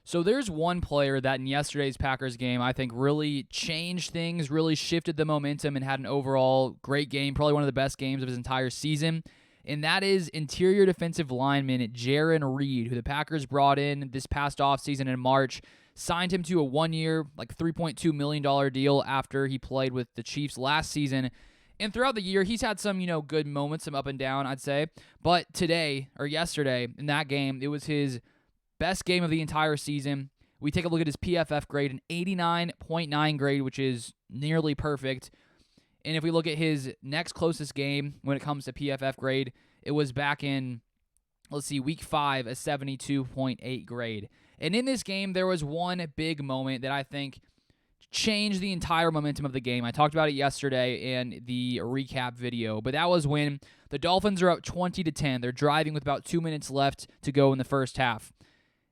So there's one player that in yesterday's Packers game I think really changed things, really shifted the momentum, and had an overall great game, probably one of the best games of his entire season. And that is interior defensive lineman Jaren Reed, who the Packers brought in this past offseason in March, signed him to a one-year, like $3.2 million deal after he played with the Chiefs last season. And throughout the year, he's had some, good moments, some up and down, I'd say. But today, or yesterday, in that game, it was his best game of the entire season. We take a look at his PFF grade, an 89.9 grade, which is nearly perfect. And if we look at his next closest game when it comes to PFF grade, it was back in, week 5, a 72.8 grade. And in this game, there was one big moment that I think changed the entire momentum of the game. I talked about it yesterday in the recap video, but that was when the Dolphins are up 20-10. They're driving with about 2 minutes left to go in the first half.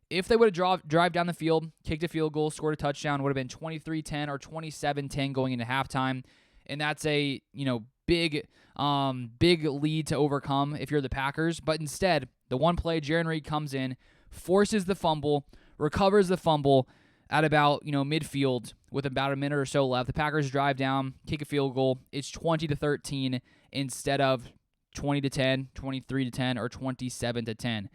If they would have drive down the field, kicked a field goal, scored a touchdown, it would have been 23-10 or 27-10 going into halftime. And that's a, big lead to overcome if you're the Packers. But instead, the one play, Jaren Reed comes in, forces the fumble, recovers the fumble at about, midfield with about a minute or so left. The Packers drive down, kick a field goal. It's 20-13 instead of 20-10, 23-10, or 27-10.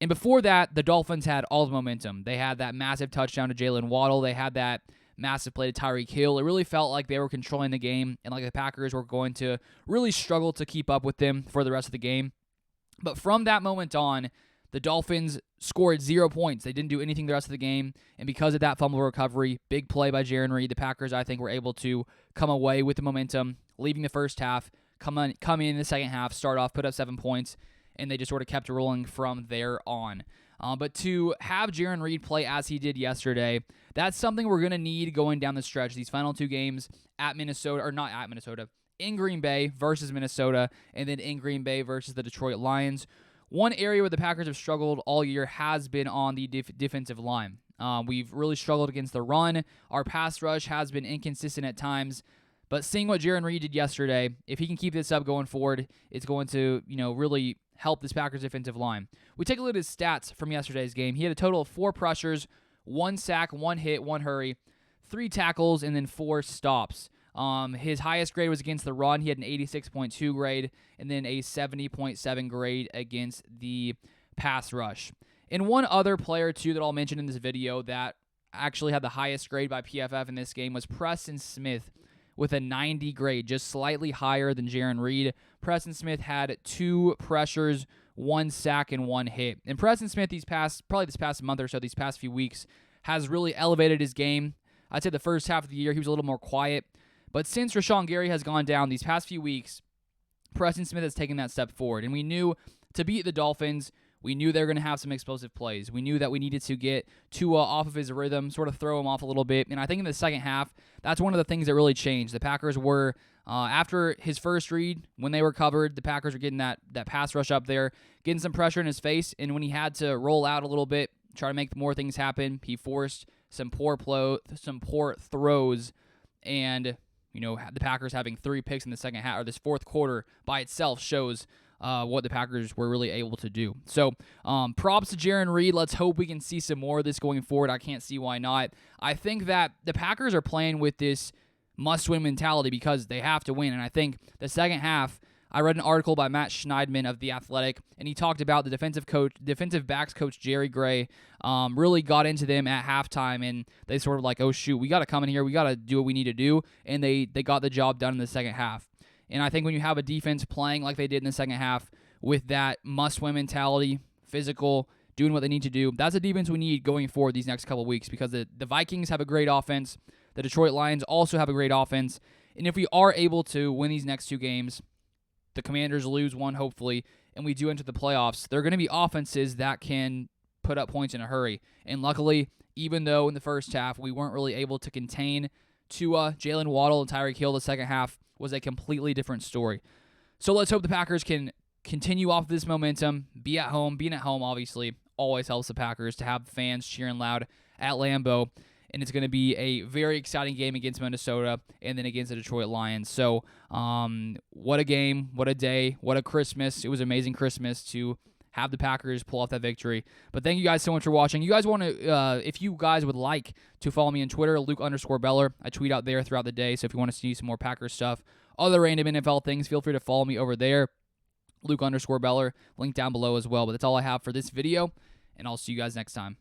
And before that, the Dolphins had all the momentum. They had that massive touchdown to Jalen Waddle. They had that massive play to Tyreek Hill. It really felt like they were controlling the game and like the Packers were going to really struggle to keep up with them for the rest of the game. But from that moment on, the Dolphins scored 0 points. They didn't do anything the rest of the game. And because of that fumble recovery, big play by Jaren Reed, the Packers, I think, were able to come away with the momentum, leaving the first half, come in the second half, start off, put up 7 points, and they just sort of kept rolling from there on. But to have Jaren Reed play as he did yesterday, that's something we're going to need going down the stretch. These final two games in Green Bay versus Minnesota, and then in Green Bay versus the Detroit Lions. One area where the Packers have struggled all year has been on the defensive line. We've really struggled against the run. Our pass rush has been inconsistent at times. But seeing what Jaren Reed did yesterday, if he can keep this up going forward, it's going to, really help this Packers defensive line. We take a look at his stats from yesterday's game. He had a total of 4 pressures, 1 sack, 1 hit, 1 hurry, 3 tackles, and then 4 stops. His highest grade was against the run. He had an 86.2 grade, and then a 70.7 grade against the pass rush. And one other player, too, that I'll mention in this video that actually had the highest grade by PFF in this game was Preston Smith, with a 90 grade, just slightly higher than Jaren Reed. Preston Smith had 2 pressures, 1 sack, and 1 hit. And Preston Smith, this past month or so, these past few weeks, has really elevated his game. I'd say the first half of the year, he was a little more quiet. But since Rashawn Gary has gone down these past few weeks, Preston Smith has taken that step forward. And we knew to beat the Dolphins, we knew they were going to have some explosive plays. We knew that we needed to get Tua off of his rhythm, sort of throw him off a little bit. And I think in the second half, that's one of the things that really changed. The Packers were, after his first read, when they were covered, the Packers were getting that pass rush up there, getting some pressure in his face. And when he had to roll out a little bit, try to make more things happen, he forced some poor throws. And, the Packers having 3 picks in the second half, or this fourth quarter by itself shows what the Packers were really able to do. So, props to Jaren Reed. Let's hope we can see some more of this going forward. I can't see why not. I think that the Packers are playing with this must-win mentality because they have to win. And I think the second half, I read an article by Matt Schneidman of The Athletic, and he talked about the defensive backs coach Jerry Gray really got into them at halftime, and they sort of like, oh, shoot, we got to come in here. We got to do what we need to do. And they got the job done in the second half. And I think when you have a defense playing like they did in the second half with that must-win mentality, physical, doing what they need to do, that's a defense we need going forward these next couple of weeks because the Vikings have a great offense. The Detroit Lions also have a great offense. And if we are able to win these next 2 games, the Commanders lose one, hopefully, and we do enter the playoffs, they're going to be offenses that can put up points in a hurry. And luckily, even though in the first half we weren't really able to contain Tua, Jalen Waddle, and Tyreek Hill, the second half was a completely different story. So let's hope the Packers can continue off this momentum, be at home. Being at home, obviously, always helps the Packers to have fans cheering loud at Lambeau. And it's going to be a very exciting game against Minnesota and then against the Detroit Lions. So what a game, what a day, what a Christmas. It was an amazing Christmas to have the Packers pull off that victory. But thank you guys so much for watching. You guys want to, if you guys would like to follow me on Twitter, Luke_Beller. I tweet out there throughout the day. So if you want to see some more Packers stuff, other random NFL things, feel free to follow me over there. Luke_Beller. Link down below as well. But that's all I have for this video, and I'll see you guys next time.